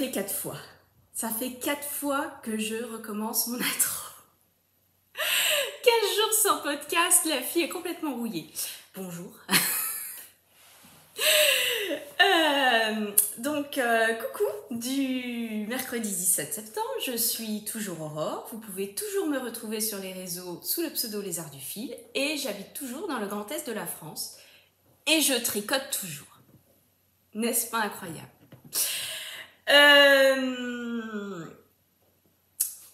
fait 4 fois. Ça fait 4 fois que je recommence mon intro. 15 jours sans podcast, la fille est complètement rouillée. Bonjour. Coucou du mercredi 17 septembre, je suis toujours Aurore. Vous pouvez toujours me retrouver sur les réseaux sous le pseudo Lézard du Fil et j'habite toujours dans le Grand Est de la France et je tricote toujours. N'est-ce pas incroyable?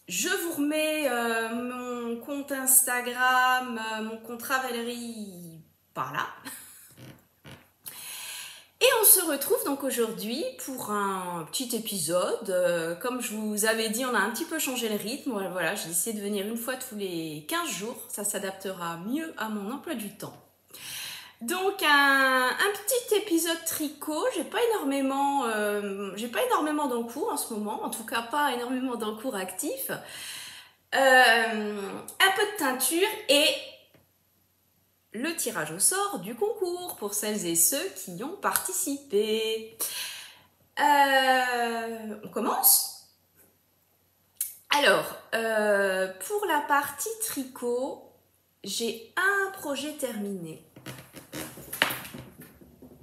Je vous remets mon compte Instagram, mon compte Ravelry par là. Et on se retrouve donc aujourd'hui pour un petit épisode. Comme je vous avais dit, on a un petit peu changé le rythme. Voilà, j'ai essayé de venir une fois tous les 15 jours. Ça s'adaptera mieux à mon emploi du temps. Donc un petit épisode tricot. J'ai pas énormément d'encours en ce moment. En tout cas, pas énormément d'encours actifs. Un peu de teinture et le tirage au sort du concours pour celles et ceux qui y ont participé. On commence? Alors, pour la partie tricot, j'ai un projet terminé.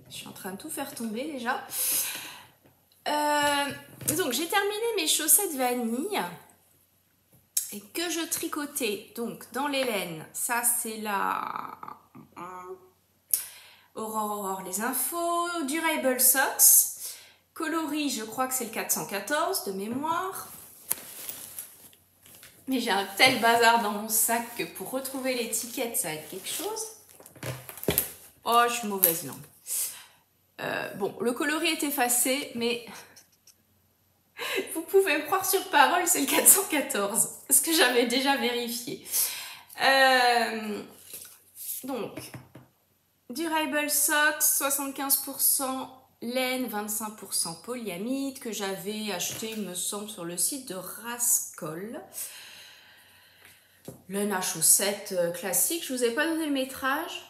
Je suis en train de tout faire tomber déjà. Donc, j'ai terminé mes chaussettes vanille et que je tricotais donc dans les laines. Ça, c'est la Aurore les infos. Durable Socks. Coloris, je crois que c'est le 414 de mémoire. Mais j'ai un tel bazar dans mon sac que pour retrouver l'étiquette, ça va être quelque chose. Oh, je suis mauvaise langue. Bon, le coloris est effacé, mais vous pouvez me croire sur parole, c'est le 414. Parce que j'avais déjà vérifié. Donc, Durable Socks, 75% laine, 25% polyamide, que j'avais acheté, il me semble, sur le site de Rascol. Laine à chaussettes classique. Je ne vous ai pas donné le métrage.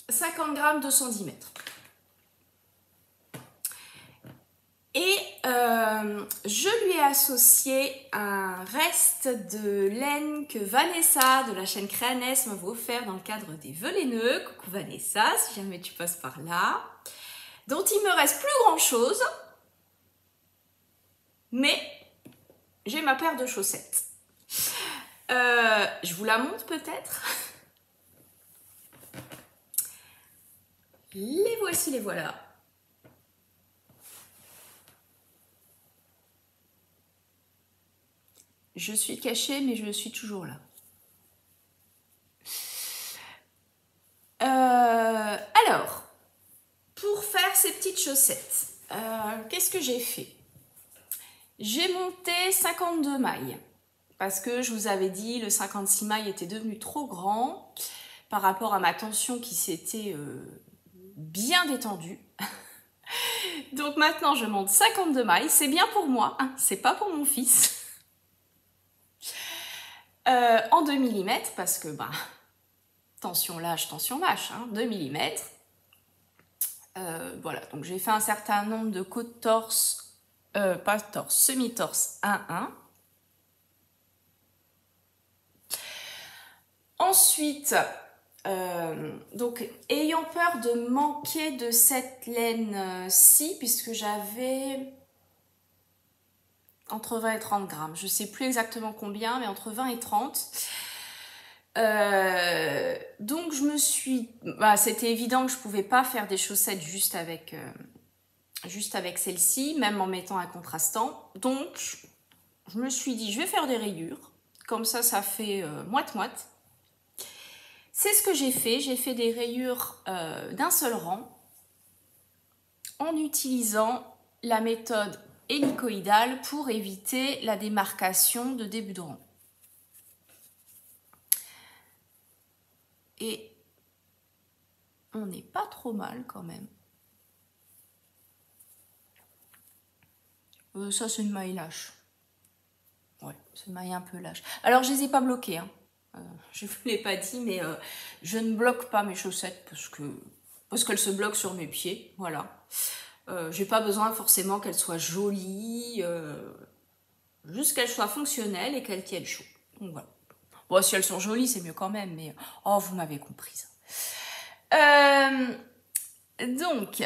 50 grammes, 210 mètres. Et je lui ai associé un reste de laine que Vanessa de la chaîne Créanès m'avait offert dans le cadre des vœux laineux. Coucou Vanessa, si jamais tu passes par là. Dont il me reste plus grand chose. Mais j'ai ma paire de chaussettes. Je vous la montre peut-être. Les voici, les voilà. Je suis cachée, mais je suis toujours là. Alors, pour faire ces petites chaussettes, qu'est-ce que j'ai fait? J'ai monté 52 mailles. Parce que je vous avais dit, le 56 mailles était devenu trop grand par rapport à ma tension qui s'était bien détendue. Donc maintenant, je monte 52 mailles. C'est bien pour moi, hein, c'est pas pour mon fils. En 2 mm, parce que, tension lâche, hein, 2 mm. Voilà, donc j'ai fait un certain nombre de côtes torse, pas torse, semi-torse 1-1. Ensuite, donc ayant peur de manquer de cette laine-ci, puisque j'avais entre 20 et 30 grammes, je ne sais plus exactement combien, mais entre 20 et 30. Donc je me suis... c'était évident que je ne pouvais pas faire des chaussettes juste avec celle-ci, même en mettant un contrastant. Donc je me suis dit, je vais faire des rayures. Comme ça fait moite-moite. C'est ce que j'ai fait des rayures d'un seul rang en utilisant la méthode hélicoïdale pour éviter la démarcation de début de rang. Et on n'est pas trop mal quand même. Ça c'est une maille lâche. Ouais, c'est une maille un peu lâche. Alors je les ai pas bloquées, hein. Je ne vous l'ai pas dit, mais je ne bloque pas mes chaussettes parce qu'elles se bloquent sur mes pieds, voilà. J'ai pas besoin forcément qu'elle soit jolie, juste qu'elle soit fonctionnelle et qu'elle tienne chaud. Donc voilà. Bon, si elles sont jolies, c'est mieux quand même, mais oh, vous m'avez comprise. Donc,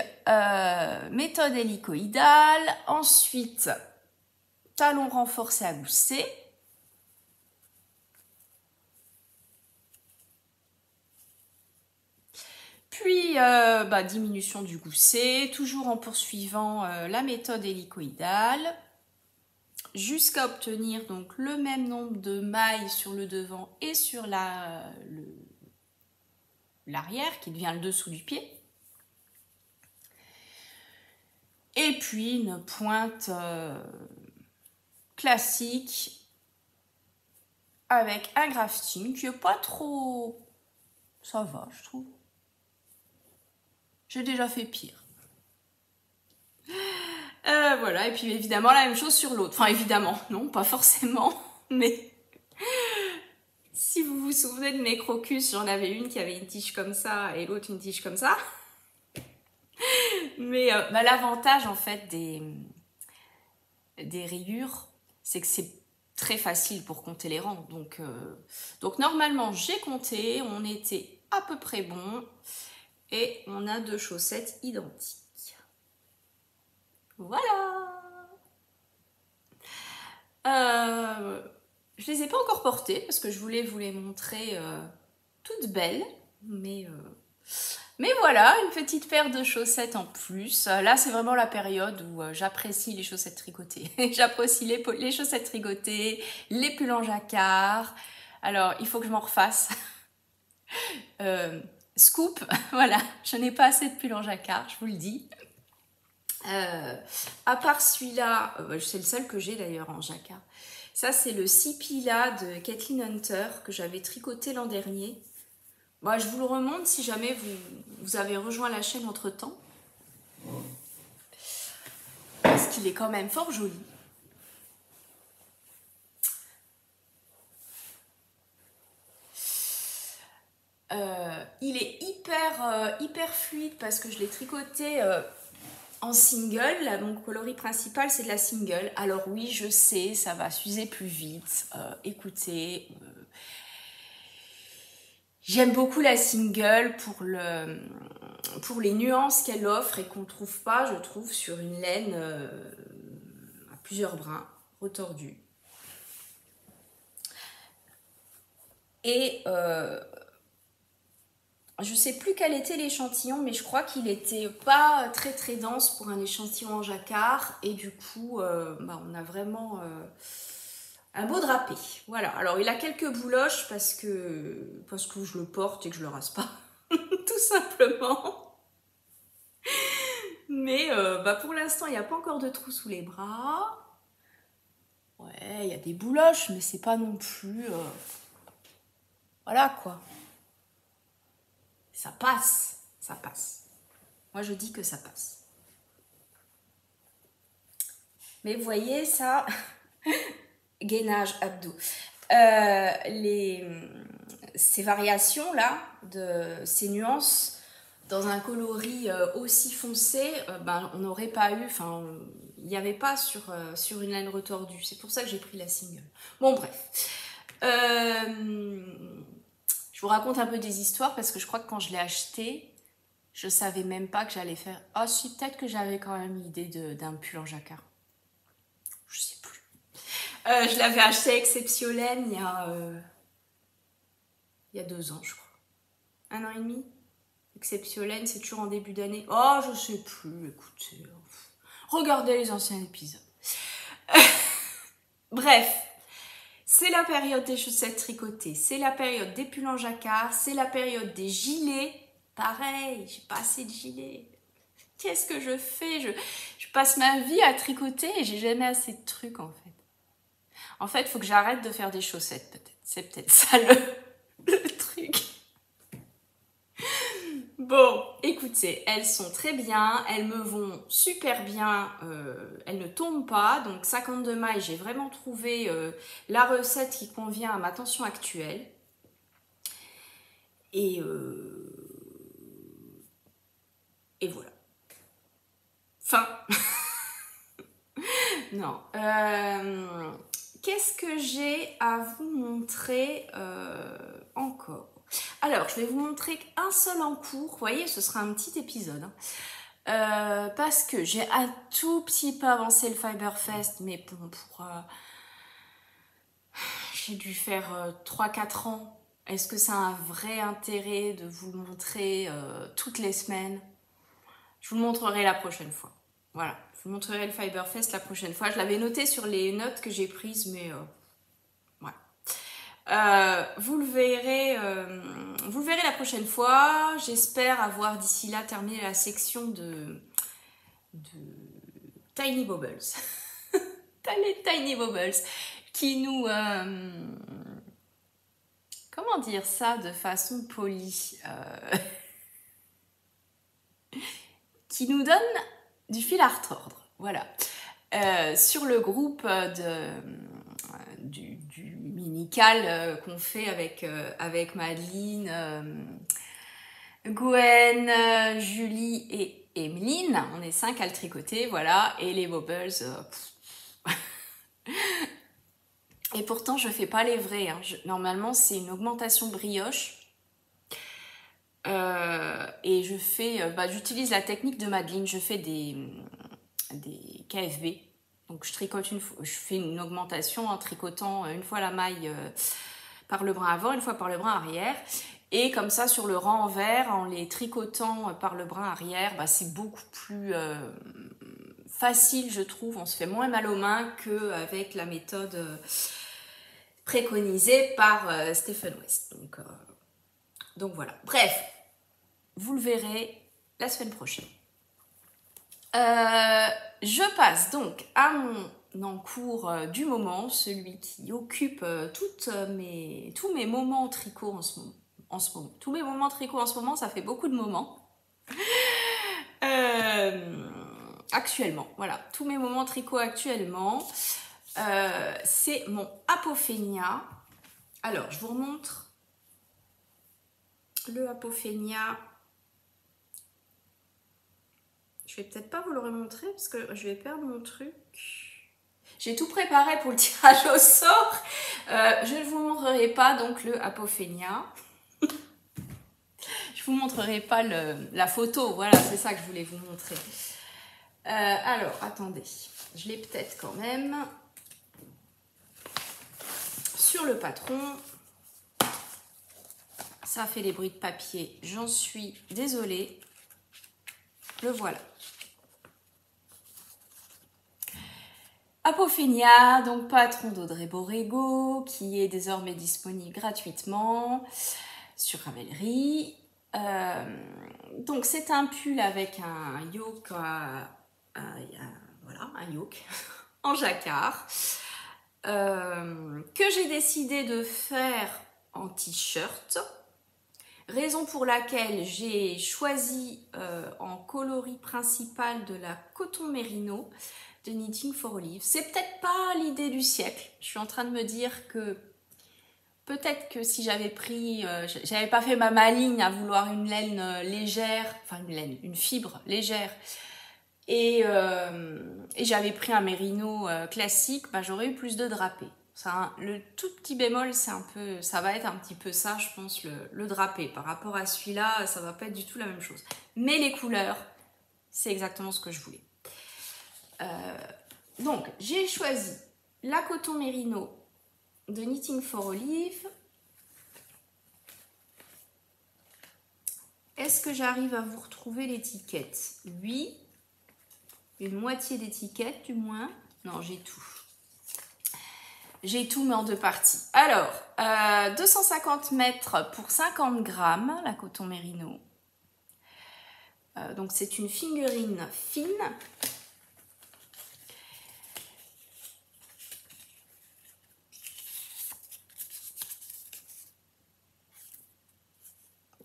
méthode hélicoïdale. Ensuite, talon renforcé à gousset. Puis, diminution du gousset, toujours en poursuivant la méthode hélicoïdale, jusqu'à obtenir donc le même nombre de mailles sur le devant et sur l'arrière, qui devient le dessous du pied. Et puis une pointe classique avec un grafting qui n'est pas trop... Ça va, je trouve. J'ai déjà fait pire. Voilà, et puis évidemment la même chose sur l'autre. Enfin évidemment, non, pas forcément, mais si vous vous souvenez de mes crocus, j'en avais une qui avait une tige comme ça et l'autre une tige comme ça. Mais l'avantage en fait des rayures, c'est que c'est très facile pour compter les rangs. Donc normalement j'ai compté, on était à peu près bon et on a 2 chaussettes identiques. Voilà. Je les ai pas encore portées parce que je voulais vous les montrer toutes belles, mais voilà, une petite paire de chaussettes en plus. Là, c'est vraiment la période où j'apprécie les chaussettes tricotées. J'apprécie les chaussettes tricotées, les pulls en jacquard. Alors, il faut que je m'en refasse. Scoop, voilà, je n'ai pas assez de pulls en jacquard, je vous le dis. À part celui-là, c'est le seul que j'ai d'ailleurs en jacquard. Ça, c'est le Sipila de Kathleen Hunter que j'avais tricoté l'an dernier. Bon, je vous le remonte si jamais vous avez rejoint la chaîne entre-temps. Parce qu'il est quand même fort joli. Il est hyper fluide parce que je l'ai tricoté en single. Là, mon coloris principal, c'est de la single. Alors oui, je sais, ça va s'user plus vite. Écoutez... J'aime beaucoup la single pour les nuances qu'elle offre et qu'on ne trouve pas, je trouve, sur une laine à plusieurs brins retordus. Et je sais plus quel était l'échantillon, mais je crois qu'il était pas très dense pour un échantillon en jacquard. Et du coup, on a vraiment... un beau drapé, voilà. Alors il a quelques bouloches parce que je le porte et que je le rase pas, tout simplement. Mais pour l'instant il n'y a pas encore de trou sous les bras. Ouais, il y a des bouloches, mais c'est pas non plus... Voilà quoi. Ça passe, ça passe. Moi je dis que ça passe. Mais vous voyez ça... gainage abdos. Ces variations là, ces nuances dans un coloris aussi foncé, on n'aurait pas eu, il n'y avait pas sur une laine retordue. C'est pour ça que j'ai pris la single. Bon bref. Je vous raconte un peu des histoires parce que je crois que quand je l'ai acheté, je savais même pas que j'allais faire... Ah si, peut-être que j'avais quand même l'idée d'un pull en jacquard. Je sais plus. Je l'avais acheté à Exceptiolène il y a 2 ans, je crois. 1 an et demi. Exceptiolène, c'est toujours en début d'année. Oh, je sais plus, écoutez. Regardez les anciens épisodes. Bref, c'est la période des chaussettes tricotées, c'est la période des pulls en jacquard, c'est la période des gilets. Pareil, j'ai pas assez de gilets. Qu'est-ce que je fais? Je passe ma vie à tricoter et j'ai jamais assez de trucs en fait. En fait, il faut que j'arrête de faire des chaussettes, peut-être. C'est peut-être ça le truc. Bon, écoutez, elles sont très bien, elles me vont super bien, elles ne tombent pas. Donc 52 mailles, j'ai vraiment trouvé la recette qui convient à ma tension actuelle. Et voilà. Fin Non. Qu'est-ce que j'ai à vous montrer encore? Alors, je vais vous montrer un seul en cours. Vous voyez, ce sera un petit épisode. Parce que j'ai un tout petit peu avancé le Fiberfest, mais bon, j'ai dû faire 3-4 ans. Est-ce que ça a un vrai intérêt de vous le montrer toutes les semaines? Je vous le montrerai la prochaine fois. Voilà, je vous montrerai le Fiberfest la prochaine fois. Je l'avais noté sur les notes que j'ai prises, mais voilà. Vous le verrez la prochaine fois. J'espère avoir d'ici là terminé la section de Tiny Bubbles. Les Tiny Bubbles qui nous... comment dire ça de façon polie qui nous donne du fil à retordre. Voilà. Sur le groupe du minical qu'on fait avec Madeline, Gwen, Julie et Emeline. On est 5 à le tricoter, voilà. Et les bubbles... Et pourtant, je fais pas les vrais. Hein. Normalement, c'est une augmentation brioche. Et je fais... j'utilise la technique de Madeline. Je fais des KFB. Donc, je fais une augmentation en tricotant une fois la maille par le brin avant, une fois par le brin arrière. Et comme ça, sur le rang envers, en les tricotant par le brin arrière, c'est beaucoup plus facile, je trouve. On se fait moins mal aux mains qu'avec la méthode... préconisé par Stephen West. Donc voilà. Bref, vous le verrez la semaine prochaine. Je passe donc à mon encours du moment, celui qui occupe tous mes moments tricot en ce moment. Tous mes moments tricot en ce moment, ça fait beaucoup de moments. Actuellement, voilà. Tous mes moments tricot actuellement. C'est mon Apophenia. Alors, je vous remontre le Apophenia. Je vais peut-être pas vous le remontrer parce que je vais perdre mon truc. J'ai tout préparé pour le tirage au sort. Je ne vous montrerai pas donc le Apophenia. Je vous montrerai pas la photo. Voilà, c'est ça que je voulais vous montrer. Alors, attendez. Je l'ai peut-être quand même. Sur le patron, ça fait des bruits de papier, j'en suis désolée, le voilà. Apophenia, donc patron d'Audrey Borrego, qui est désormais disponible gratuitement sur Ravelry. Donc c'est un pull avec un yoke, voilà, un yoke en jacquard. Que j'ai décidé de faire en t-shirt, raison pour laquelle j'ai choisi en coloris principal de la coton mérino de Knitting for Olive. C'est peut-être pas l'idée du siècle. Je suis en train de me dire que peut-être que si j'avais pris, j'avais pas fait ma maligne à vouloir une laine légère, enfin une fibre légère, et j'avais pris un mérino classique, j'aurais eu plus de drapé. Ça, le tout petit bémol, ça va être un petit peu ça, je pense, le drapé. Par rapport à celui-là, ça va pas être du tout la même chose. Mais les couleurs, c'est exactement ce que je voulais. Donc, j'ai choisi la coton mérino de Knitting for Olive. Est-ce que j'arrive à vous retrouver l'étiquette? Oui. Une moitié d'étiquette du moins. Non, j'ai tout. J'ai tout, mais en deux parties. Alors, 250 mètres pour 50 grammes, la coton mérino. Donc, c'est une fingering fine.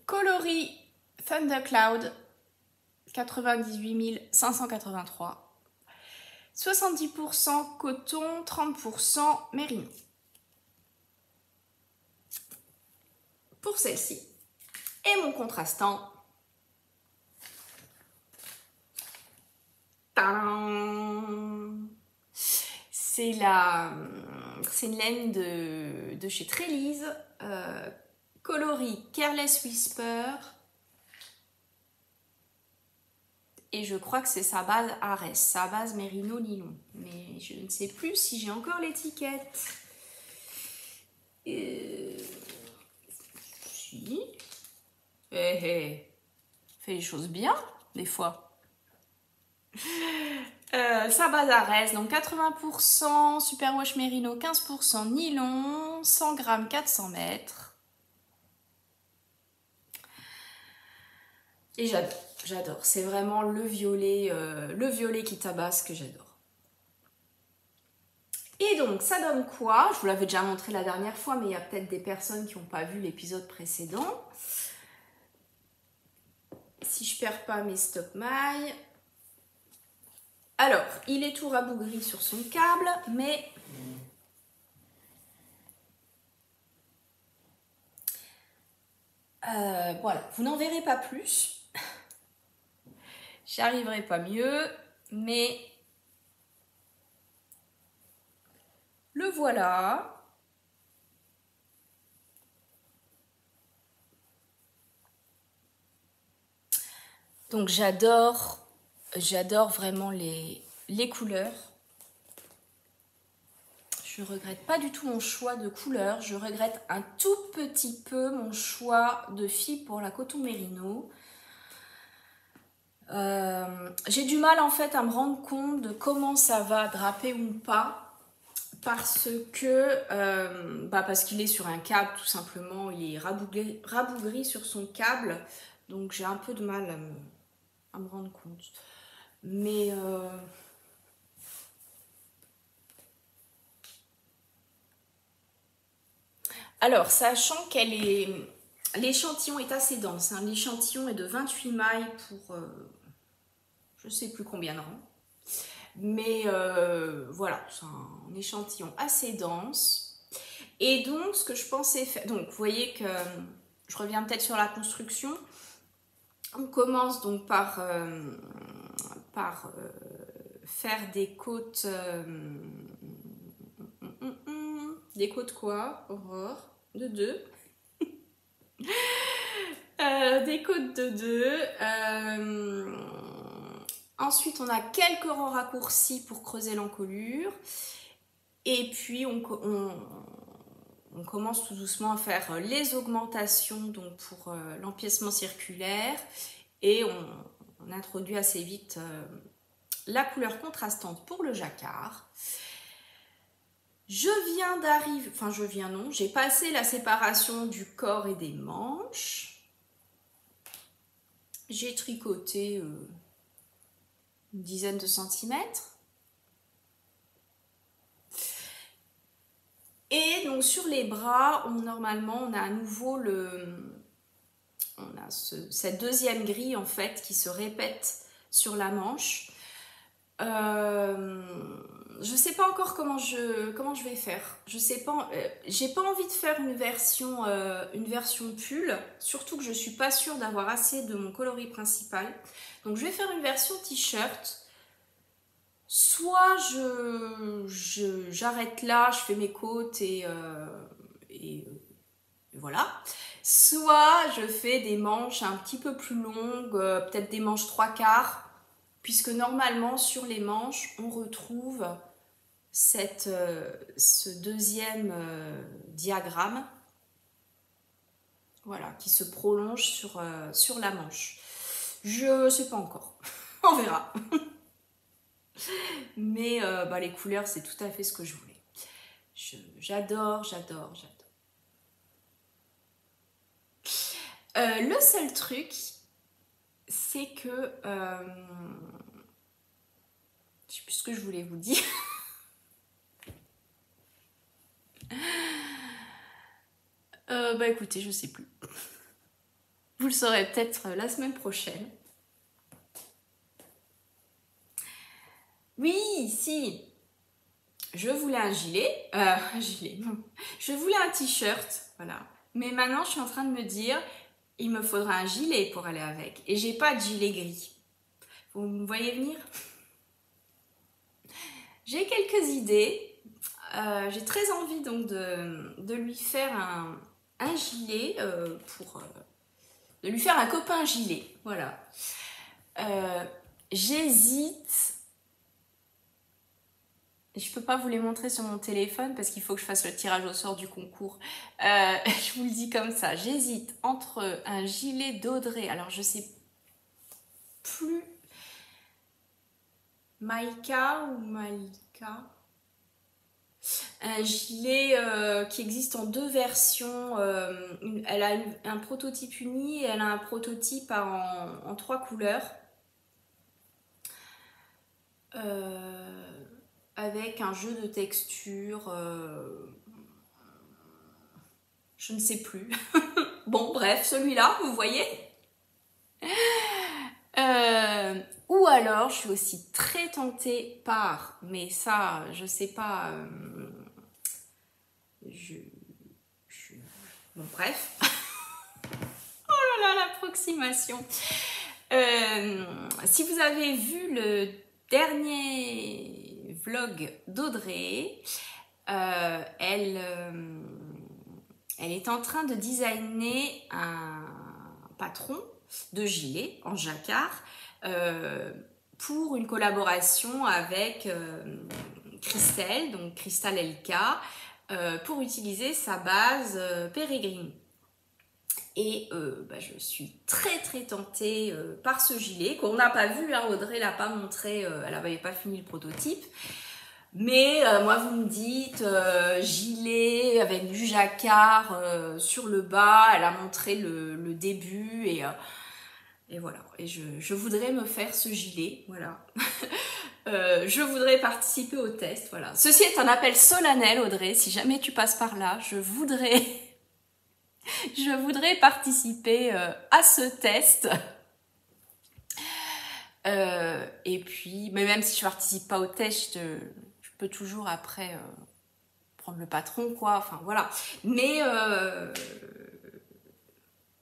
Coloris Thundercloud 98 583. 70% coton, 30% mérino. Pour celle-ci. Et mon contrastant. Tadam! C'est une laine de chez Trelise, coloris Careless Whisper. Et je crois que c'est sa base Arès, sa base Mérino Nylon. Mais je ne sais plus si j'ai encore l'étiquette. Si. Fait les choses bien, des fois. Sa base Arès, donc 80% Superwash Mérino, 15% nylon, 100 grammes, 400 mètres. Et j'adore. C'est vraiment le violet qui tabasse que j'adore. Et donc, ça donne quoi? Je vous l'avais déjà montré la dernière fois, mais il y a peut-être des personnes qui n'ont pas vu l'épisode précédent. Si je perds pas mes stop mailles. Alors, il est tout rabougri sur son câble, mais voilà, vous n'en verrez pas plus. J'arriverai pas mieux, mais le voilà. Donc j'adore vraiment les couleurs. Je regrette pas du tout mon choix de couleurs. Je regrette un tout petit peu mon choix de fil pour la coton mérino. J'ai du mal en fait à me rendre compte de comment ça va draper ou pas. Parce qu'il est sur un câble tout simplement. Il est rabougri sur son câble. Donc j'ai un peu de mal à me rendre compte. Mais alors, sachant l'échantillon est assez dense, hein. L'échantillon est de 28 mailles pour je ne sais plus combien de rangs. Mais voilà, c'est un échantillon assez dense. Et donc, ce que je pensais faire... Donc, vous voyez que je reviens peut-être sur la construction. On commence donc par faire des côtes... des côtes quoi, Aurore? De 2. Des côtes de 2. Ensuite, on a quelques rangs raccourcis pour creuser l'encolure. Et puis, on commence tout doucement à faire les augmentations donc pour l'empiècement circulaire. Et on introduit assez vite la couleur contrastante pour le jacquard. J'ai passé la séparation du corps et des manches. J'ai tricoté une dizaine de centimètres. Et donc sur les bras, normalement, on a à nouveau cette deuxième grille en fait qui se répète sur la manche. Je sais pas encore comment je vais faire. Je sais pas. J'ai pas envie de faire une version pull, surtout que je suis pas sûre d'avoir assez de mon coloris principal. Donc je vais faire une version t-shirt. Soit j'arrête là, je fais mes côtes et voilà. Soit je fais des manches un petit peu plus longues, peut-être des manches 3/4. Puisque normalement sur les manches on retrouve ce deuxième diagramme, voilà, qui se prolonge sur la manche. Je ne sais pas encore, on verra. Mais les couleurs c'est tout à fait ce que je voulais. J'adore. Le seul truc, c'est que je sais plus ce que je voulais vous dire. Écoutez, je sais plus. Vous le saurez peut-être la semaine prochaine. Oui, si. Je voulais un gilet. Je voulais un t-shirt, voilà. Mais maintenant, je suis en train de me dire, il me faudra un gilet pour aller avec. Et j'ai pas de gilet gris. Vous me voyez venir? J'ai quelques idées. j'ai très envie donc de lui faire un gilet de lui faire un copain gilet, voilà. J'hésite. Je peux pas vous les montrer sur mon téléphone parce qu'il faut que je fasse le tirage au sort du concours. Je vous le dis comme ça. J'hésite entre un gilet d'Audrey. Alors je sais plus. Maïka ou Maïka. Un gilet qui existe en deux versions. Elle a un prototype uni et elle a un prototype en trois couleurs. Avec un jeu de texture. Je ne sais plus. Bon, bref, celui-là, vous voyez. Ou alors, je suis aussi très tentée par, mais ça, je sais pas. Bon, bref. Oh là là, l'approximation. Si vous avez vu le dernier vlog d'Audrey, elle est en train de designer un patron de gilet en jacquard pour une collaboration avec Christelle, donc Crystal LK, pour utiliser sa base Pérégrine. Et je suis très tentée par ce gilet qu'on n'a pas vu, hein, Audrey l'a pas montré, elle n'avait pas fini le prototype. Mais moi vous me dites gilet avec du jacquard sur le bas, elle a montré le début et voilà. Et je voudrais me faire ce gilet, voilà. Je voudrais participer au test, voilà. Ceci est un appel solennel, Audrey, si jamais tu passes par là, je voudrais participer à ce test. Et puis, mais même si je participe pas au test, je peux toujours après prendre le patron, quoi. Enfin, voilà. Mais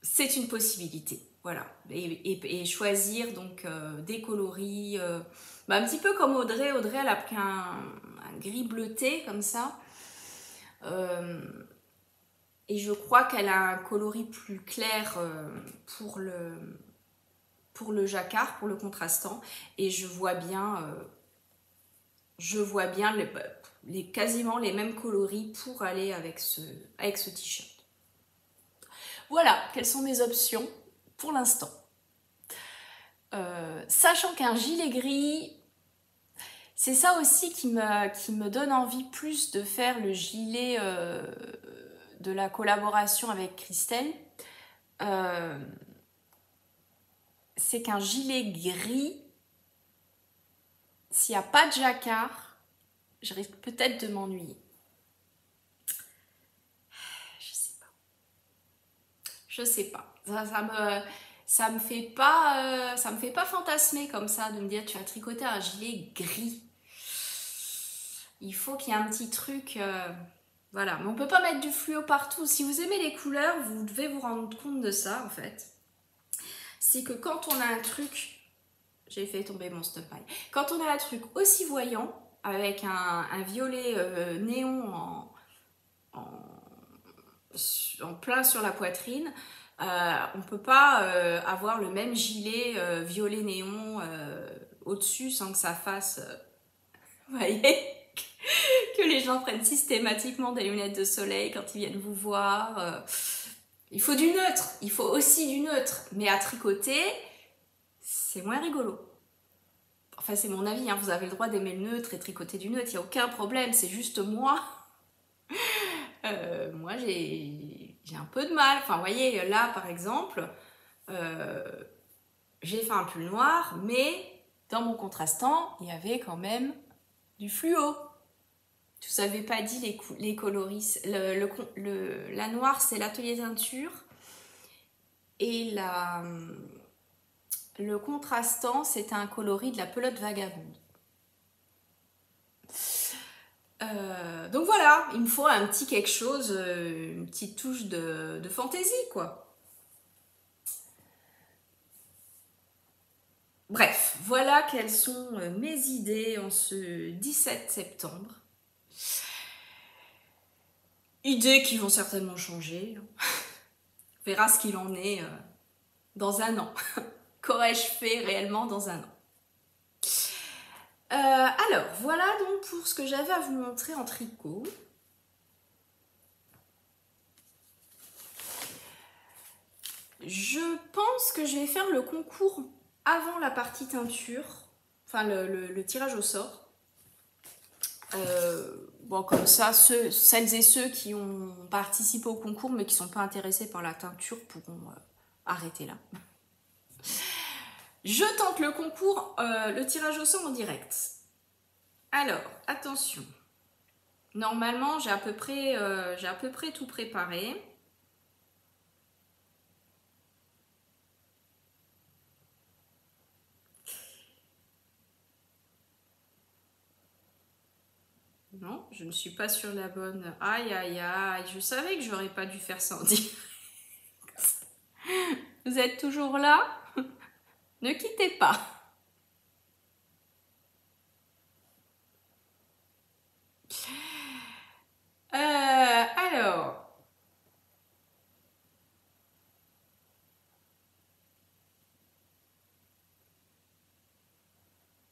c'est une possibilité, voilà. Et choisir donc des coloris, un petit peu comme Audrey. Audrey, elle a pris un gris bleuté comme ça. Et je crois qu'elle a un coloris plus clair pour le jacquard, pour le contrastant. Et je vois bien quasiment les mêmes coloris pour aller avec ce t-shirt. Voilà, quelles sont mes options pour l'instant. Sachant qu'un gilet gris, c'est ça aussi qui me donne envie plus de faire le gilet de la collaboration avec Christelle. C'est qu'un gilet gris, s'il n'y a pas de jacquard, je risque peut-être de m'ennuyer. Je sais pas. Ça me fait pas fantasmer comme ça de me dire tu vas tricoter un gilet gris. Il faut qu'il y ait un petit truc. Voilà. Mais on peut pas mettre du fluo partout. Si vous aimez les couleurs, vous devez vous rendre compte de ça en fait. C'est que quand on a un truc, j'ai fait tomber mon stop by. Quand on a un truc aussi voyant avec un violet néon en plein sur la poitrine, on peut pas avoir le même gilet violet néon au-dessus sans que ça fasse, vous voyez, que les gens prennent systématiquement des lunettes de soleil quand ils viennent vous voir. Il faut du neutre, il faut aussi du neutre, mais à tricoter, c'est moins rigolo. Enfin, c'est mon avis, hein. Vous avez le droit d'aimer le neutre et tricoter du neutre, il n'y a aucun problème, c'est juste moi. Moi, j'ai un peu de mal. Enfin, vous voyez, là, par exemple, j'ai fait un pull noir, mais dans mon contrastant, il y avait quand même du fluo. Je vous avais pas dit les coloris. La noire, c'est l'atelier teinture. Et le contrastant, c'est un coloris de la pelote vagabonde. Donc voilà, il me faut un petit quelque chose, une petite touche de fantaisie, quoi. Bref, voilà quelles sont mes idées en ce 17 septembre. idées qui vont certainement changer. On verra ce qu'il en est dans un an. Qu'aurais-je fait réellement dans un an? Alors, voilà donc pour ce que j'avais à vous montrer en tricot. Je pense que je vais faire le concours avant la partie teinture, enfin le tirage au sort. Bon, comme ça, celles et ceux qui ont participé au concours mais qui ne sont pas intéressés par la teinture pourront arrêter là. Je tente le concours, le tirage au sort en direct. Alors, attention. Normalement, j'ai à peu près tout préparé. Non, je ne suis pas sur la bonne. Aïe, aïe, aïe. Je savais que j'aurais pas dû faire ça en direct. Vous êtes toujours là? Ne quittez pas. Alors.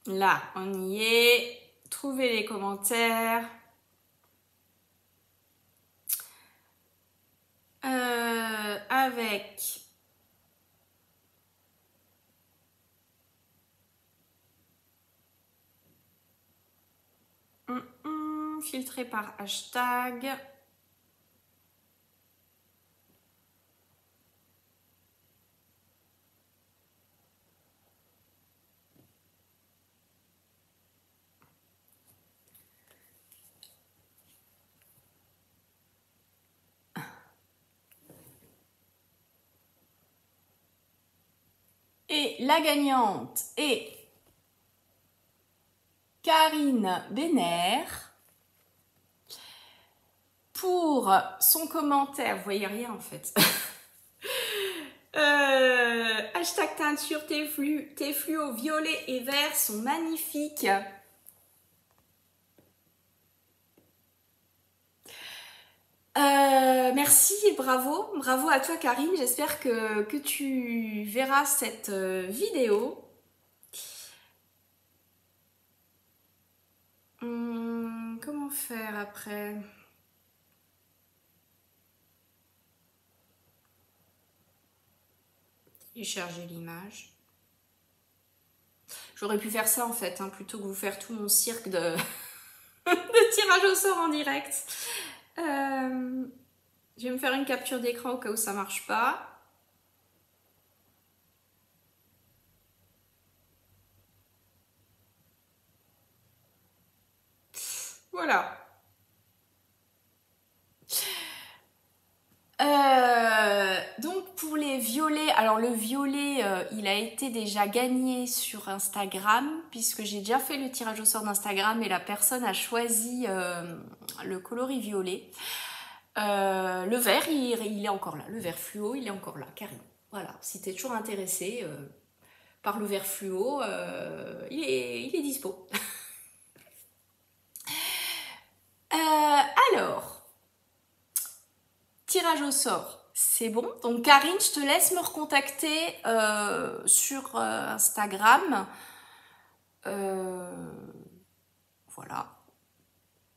Là, on y est. Trouvez les commentaires. Avec filtré par hashtag. Et la gagnante est Karine Benner pour son commentaire. Vous voyez rien en fait. Hashtag teinture, tes fluos violets et verts sont magnifiques. Merci et bravo. Bravo à toi Karine. J'espère que tu verras cette vidéo. Comment faire après? Télécharger l'image. J'aurais pu faire ça en fait, hein, plutôt que vous faire tout mon cirque de, de tirage au sort en direct. Je vais me faire une capture d'écran au cas où ça marche pas. Voilà. Donc pour les violets, alors le violet il a été déjà gagné sur Instagram puisque j'ai déjà fait le tirage au sort d'Instagram et la personne a choisi le coloris violet. Le vert il est encore là, le vert fluo il est encore là, Karine. Voilà, si tu es toujours intéressé par le vert fluo, il est dispo. Alors, tirage au sort, c'est bon. Donc Karine, je te laisse me recontacter sur Instagram. Voilà.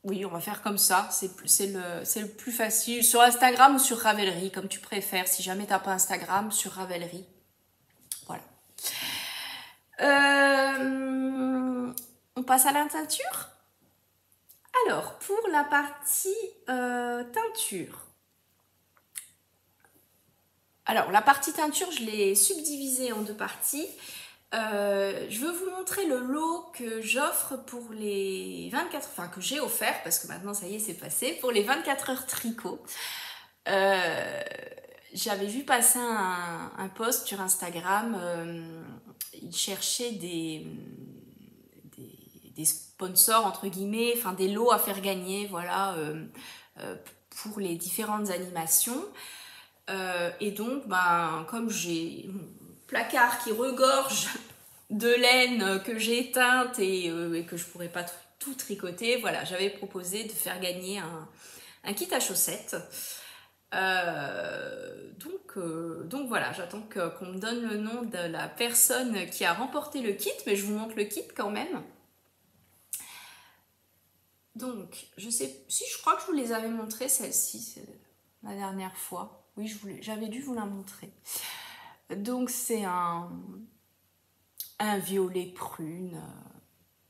Oui, on va faire comme ça. C'est le plus facile. Sur Instagram ou sur Ravelry, comme tu préfères. Si jamais tu n'as pas Instagram, sur Ravelry. Voilà. On passe à la teinture. Alors, pour la partie teinture. Alors, la partie teinture, je l'ai subdivisée en deux parties. Je veux vous montrer le lot que j'offre pour les 24... Enfin, que j'ai offert, parce que maintenant, ça y est, c'est passé, pour les 24 heures tricot. J'avais vu passer un post sur Instagram. Il cherchait des sponsors, entre guillemets, enfin des lots à faire gagner, voilà, pour les différentes animations. Et donc, ben, comme j'ai mon placard qui regorge de laine que j'ai éteinte et que je pourrais pas tout tricoter, voilà, j'avais proposé de faire gagner un kit à chaussettes. Donc voilà, j'attends qu'on me donne le nom de la personne qui a remporté le kit, mais je vous montre le kit quand même. Donc, je sais, si je crois que je vous les avais montrées, celle-ci, la dernière fois. Oui, j'avais dû vous la montrer. Donc, c'est un violet prune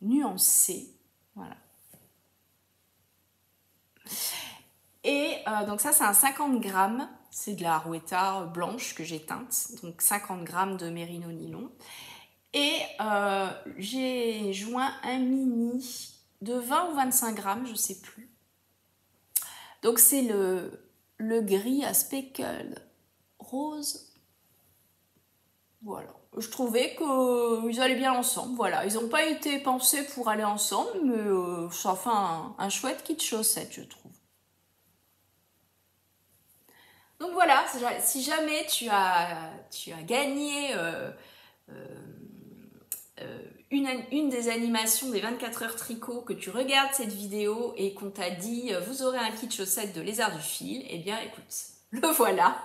nuancé. Voilà. Et donc ça, c'est un 50 grammes. C'est de la Arouetta blanche que j'ai teinte. Donc, 50 grammes de mérino nylon. Et j'ai joint un mini de 20 ou 25 grammes, je sais plus. Donc c'est le gris à speckle rose. Voilà. Je trouvais qu'ils allaient bien ensemble. Voilà. Ils n'ont pas été pensés pour aller ensemble, mais ça fait un chouette kit chaussettes, je trouve. Donc voilà, si jamais tu as gagné une des animations des 24 heures tricot, que tu regardes cette vidéo et qu'on t'a dit vous aurez un kit chaussettes de Lézard du Fil, eh bien écoute, le voilà.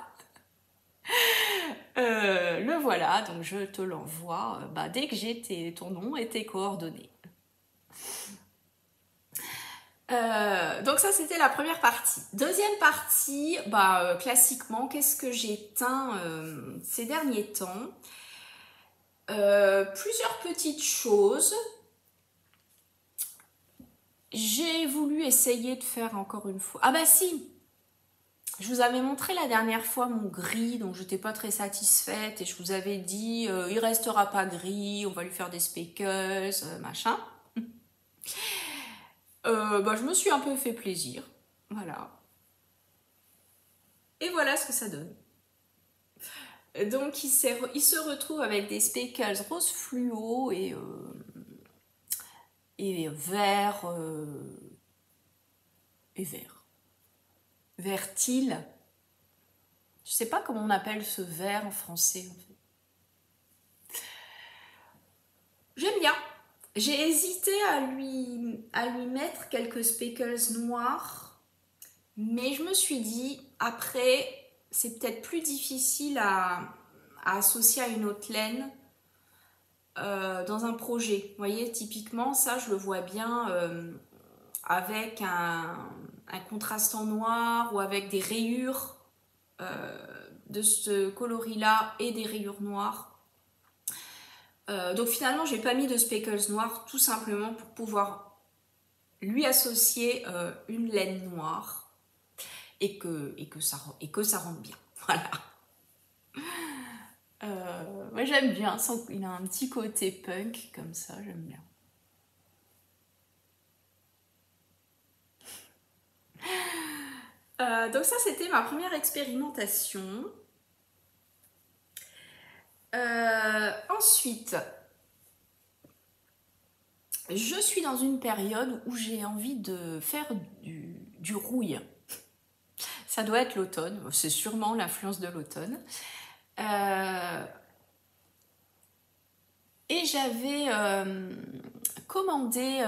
Le voilà, donc je te l'envoie dès que j'ai ton nom et tes coordonnées. Donc ça c'était la première partie. Deuxième partie, classiquement, qu'est-ce que j'ai teint ces derniers temps? Plusieurs petites choses. J'ai voulu essayer de faire encore une fois. Ah bah si, je vous avais montré la dernière fois mon gris, donc je n'étais pas très satisfaite et je vous avais dit il restera pas gris, on va lui faire des speckles, machin. Je me suis un peu fait plaisir, voilà. Et voilà ce que ça donne. Donc il se retrouve avec des speckles rose fluo et vert vert teal. Je sais pas comment on appelle ce vert en français en fait. J'aime bien. J'ai hésité à lui mettre quelques speckles noirs, mais je me suis dit après c'est peut-être plus difficile à associer à une autre laine dans un projet. Vous voyez, typiquement ça je le vois bien avec un contrastant noir ou avec des rayures de ce coloris-là et des rayures noires. Donc finalement, j'ai pas mis de speckles noirs tout simplement pour pouvoir lui associer une laine noire et que ça rentre bien. Voilà. Moi j'aime bien, il a un petit côté punk comme ça, j'aime bien. Donc ça c'était ma première expérimentation. Ensuite, je suis dans une période où j'ai envie de faire du rouille. Ça doit être l'automne, c'est sûrement l'influence de l'automne. Et j'avais commandé,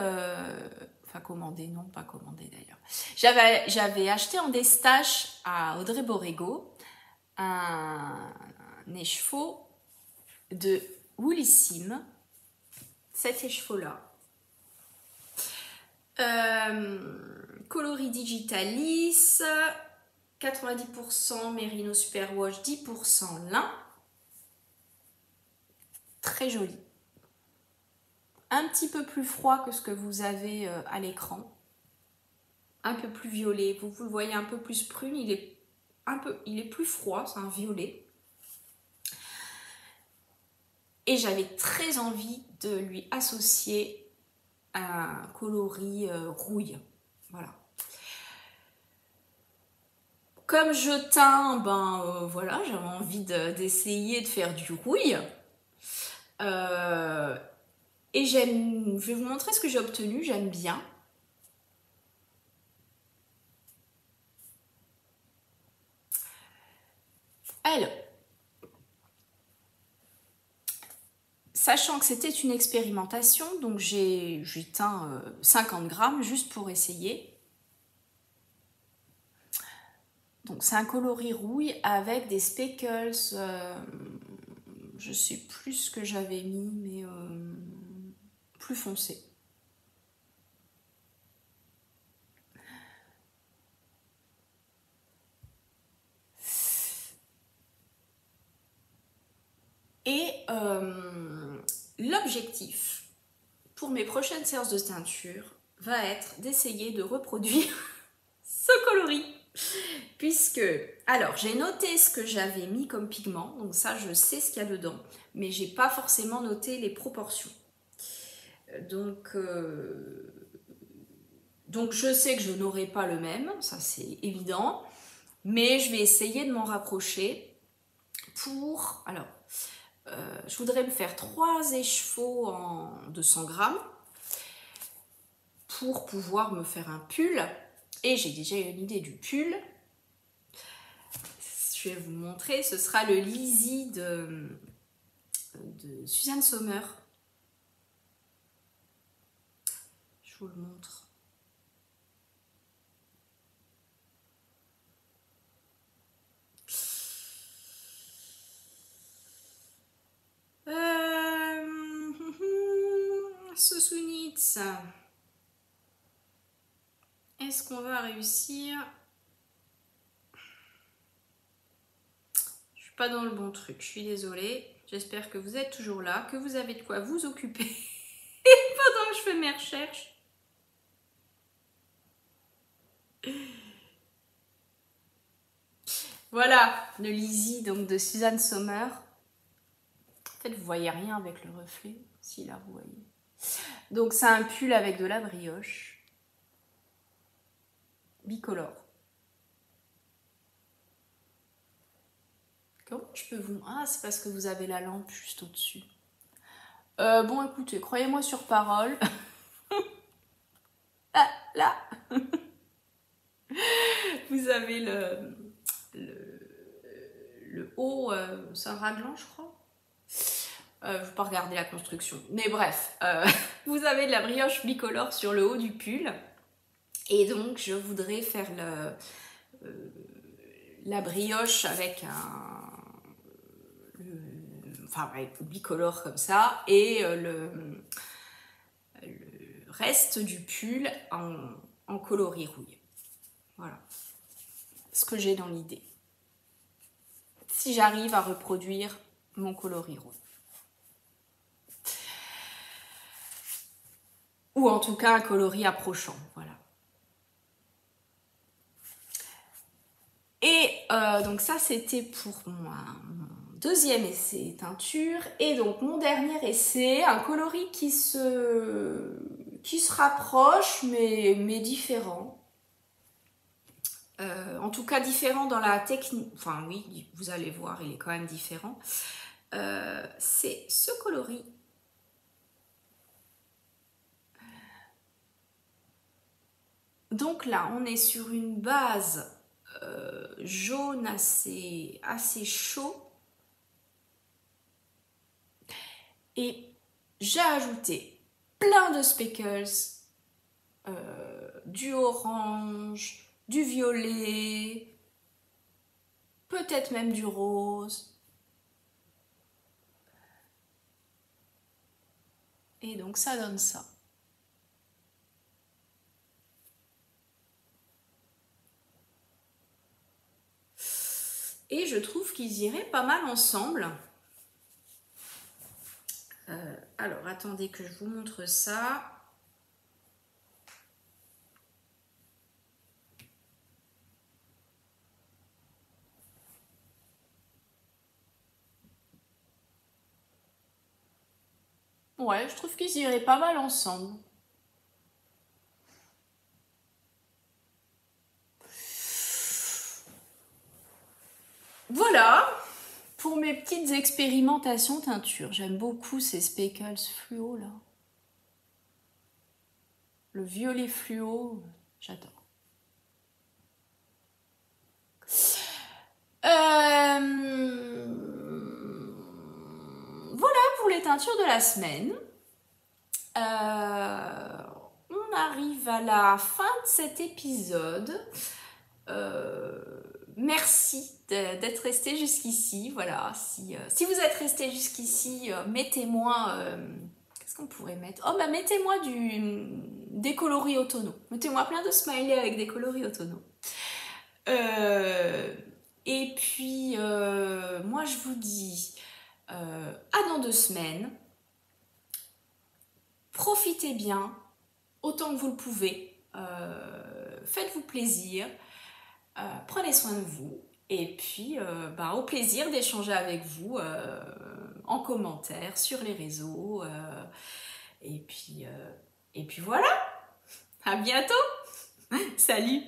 enfin commandé, non pas commandé d'ailleurs. J'avais acheté en déstache à Audrey Borrego un écheveau de Woolissime, cet écheveau-là. Coloris Digitalis, 90% Merino Superwash, 10% lin. Très joli. Un petit peu plus froid que ce que vous avez à l'écran. Un peu plus violet. Vous le voyez un peu plus prune. Il est plus froid, c'est un violet. Et j'avais très envie de lui associer un coloris rouille. Voilà. Comme je teins, voilà, j'avais envie d'essayer de faire du rouille. Et je vais vous montrer ce que j'ai obtenu, j'aime bien. Alors, sachant que c'était une expérimentation, donc j'ai teint 50 grammes juste pour essayer. Donc c'est un coloris rouille avec des speckles, je sais plus ce que j'avais mis, mais plus foncé. Et l'objectif pour mes prochaines séances de teinture va être d'essayer de reproduire ce coloris. Puisque, alors j'ai noté ce que j'avais mis comme pigment, donc ça je sais ce qu'il y a dedans, mais j'ai pas forcément noté les proportions. Donc je sais que je n'aurai pas le même, ça c'est évident, mais je vais essayer de m'en rapprocher pour, alors je voudrais me faire 3 écheveaux en 200 grammes pour pouvoir me faire un pull, et j'ai déjà une idée du pull. Je vais vous montrer, ce sera le Lizzie de Suzanne Sommer. Je vous le montre. Sosunitz. Est-ce qu'on va réussir? Je suis pas dans le bon truc, je suis désolée. J'espère que vous êtes toujours là, que vous avez de quoi vous occuper pendant que je fais mes recherches. Voilà, le Lizzie donc de Suzanne Sommer. En fait, vous voyez rien avec le reflet. Si, là, vous voyez. Donc, c'est un pull avec de la brioche. Bicolore. Comment je peux vous... Ah, c'est parce que vous avez la lampe juste au-dessus. Bon, écoutez, croyez-moi sur parole. Ah, là. Vous avez le haut, c'est un raglan, je crois. Je ne vais pas regarder la construction. Mais bref, vous avez de la brioche bicolore sur le haut du pull. Et donc, je voudrais faire la brioche avec avec bicolore comme ça. Et le reste du pull en coloris rouille. Voilà ce que j'ai dans l'idée. Si j'arrive à reproduire mon coloris rouille. Ou en tout cas un coloris approchant, voilà. Et donc ça c'était pour mon deuxième essai teinture. Et donc mon dernier essai, un coloris qui se rapproche mais différent. En tout cas différent dans la technique, enfin oui, vous allez voir, il est quand même différent. C'est ce coloris. Donc là, on est sur une base jaune assez chaud. Et j'ai ajouté plein de speckles, du orange, du violet, peut-être même du rose. Et donc ça donne ça. Et je trouve qu'ils iraient pas mal ensemble. Alors, attendez que je vous montre ça. Ouais, je trouve qu'ils iraient pas mal ensemble. Voilà pour mes petites expérimentations teinture. J'aime beaucoup ces speckles fluo là. Le violet fluo, j'adore. Voilà pour les teintures de la semaine. On arrive à la fin de cet épisode. merci d'être resté jusqu'ici. Voilà, si vous êtes resté jusqu'ici, mettez-moi... qu'est-ce qu'on pourrait mettre? Oh, bah mettez-moi des coloris automnaux. Mettez-moi plein de smileys avec des coloris automnaux. Et puis, moi, je vous dis à dans 2 semaines. Profitez bien, autant que vous le pouvez. Faites-vous plaisir. Prenez soin de vous. Et puis, au plaisir d'échanger avec vous en commentaire, sur les réseaux. Et puis voilà. À bientôt. Salut.